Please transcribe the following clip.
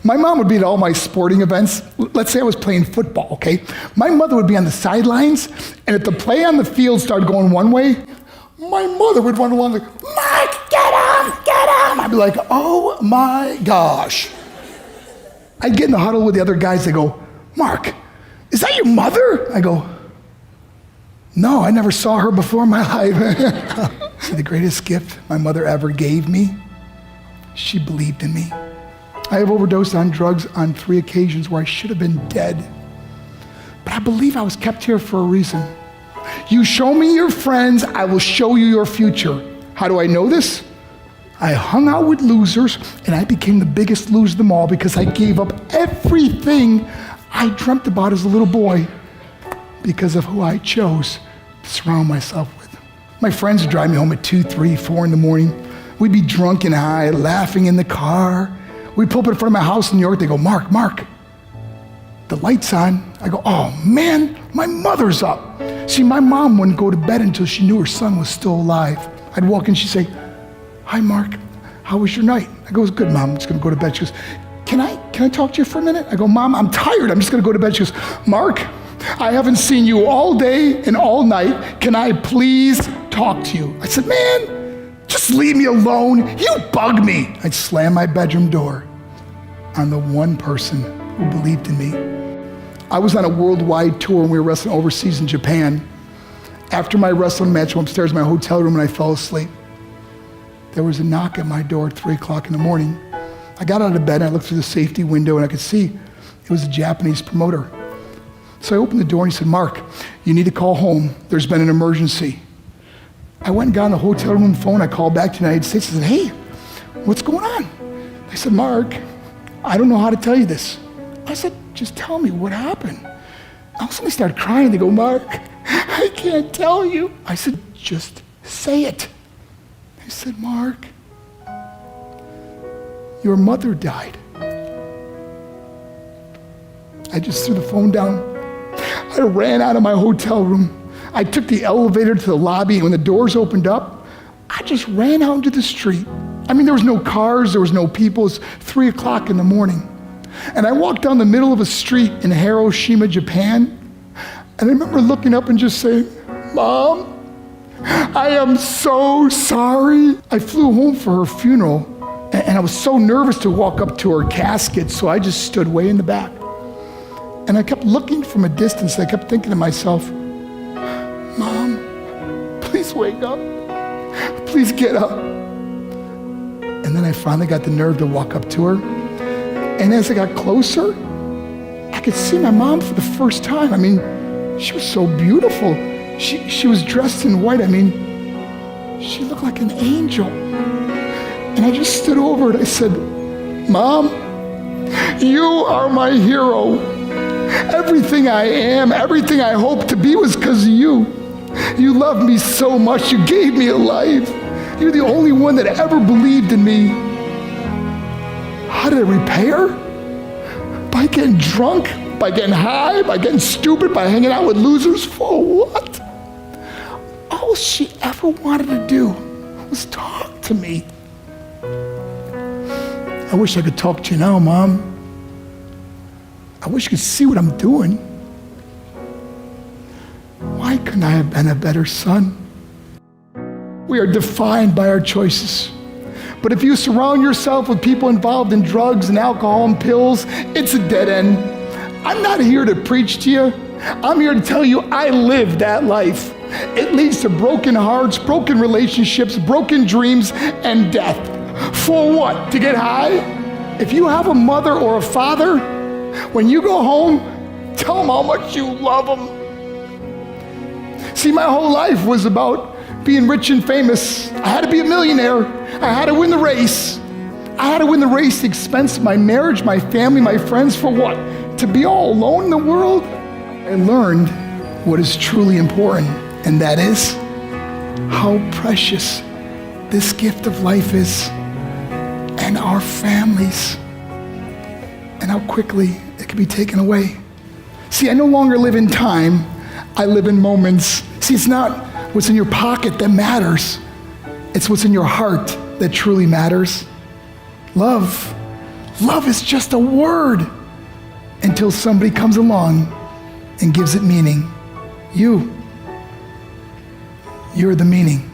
My mom would be at all my sporting events. Let's say I was playing football, okay? My mother would be on the sidelines, and if the play on the field started going one way, my mother would run along like, Mark, get him, get him. I'd be like, oh my gosh. I'd get in the huddle with the other guys. They go, Mark, is that your mother? I go, no, I never saw her before in my life. See, the greatest gift my mother ever gave me, she believed in me. I have overdosed on drugs on 3 occasions where I should have been dead. But I believe I was kept here for a reason. You show me your friends, I will show you your future. How do I know this? I hung out with losers, and I became the biggest loser of them all because I gave up everything I dreamt about as a little boy because of who I chose to surround myself with. My friends would drive me home at 2, 3, 4 in the morning. We'd be drunk and high, laughing in the car. We'd pull up in front of my house in New York. They go, Mark, the light's on. I go, oh man, my mother's up. See, my mom wouldn't go to bed until she knew her son was still alive. I'd walk in, she'd say, hi, Mark, how was your night? I go, it was good, Mom, I'm just gonna go to bed. She goes, can I talk to you for a minute? I go, Mom, I'm tired, I'm just gonna go to bed. She goes, Mark, I haven't seen you all day and all night. Can I please talk to you? I said, man, just leave me alone. You bug me. I'd slam my bedroom door on the one person who believed in me. I was on a worldwide tour and we were wrestling overseas in Japan. After my wrestling match, I went upstairs in my hotel room and I fell asleep. There was a knock at my door at 3 o'clock in the morning. I got out of bed and I looked through the safety window and I could see it was a Japanese promoter. So I opened the door and he said, Mark, you need to call home. There's been an emergency. I went and got on the hotel room phone. I called back to the United States. I said, hey, what's going on? They said, Mark, I don't know how to tell you this. I said, just tell me what happened. All of a sudden they started crying. They go, Mark, I can't tell you. I said, just say it. They said, Mark, your mother died. I just threw the phone down. I ran out of my hotel room. I took the elevator to the lobby, and when the doors opened up, I just ran out into the street. I mean, there was no cars, there was no people. It was 3 o'clock in the morning. And I walked down the middle of a street in Hiroshima, Japan, and I remember looking up and just saying, Mom, I am so sorry. I flew home for her funeral, and I was so nervous to walk up to her casket, so I just stood way in the back. And I kept looking from a distance. I kept thinking to myself, Mom, please wake up. Please get up. And then I finally got the nerve to walk up to her. And as I got closer, I could see my mom for the first time. I mean, she was so beautiful. She was dressed in white. I mean, she looked like an angel. And I just stood over and I said, Mom, you are my hero. Everything I am, everything I hope to be was because of you. You loved me so much. You gave me a life. You're the only one that ever believed in me. How did I repay her? By getting drunk, by getting high, by getting stupid, by hanging out with losers. For what? All she ever wanted to do was talk to me. I wish I could talk to you now, Mom. I wish you could see what I'm doing. Why couldn't I have been a better son? We are defined by our choices. But if you surround yourself with people involved in drugs and alcohol and pills, it's a dead end. I'm not here to preach to you. I'm here to tell you I lived that life. It leads to broken hearts, broken relationships, broken dreams, and death. For what? To get high? If you have a mother or a father, when you go home, tell them how much you love them. See, my whole life was about being rich and famous. I had to be a millionaire. I had to win the race. I had to win the race at the expense of my marriage, my family, my friends. For what? To be all alone in the world? I learned what is truly important, and that is how precious this gift of life is, and our families, and how quickly it can be taken away. See, I no longer live in time, I live in moments. See, it's not what's in your pocket that matters, it's what's in your heart that truly matters. Love Love is just a word until somebody comes along and gives it meaning. You're the meaning.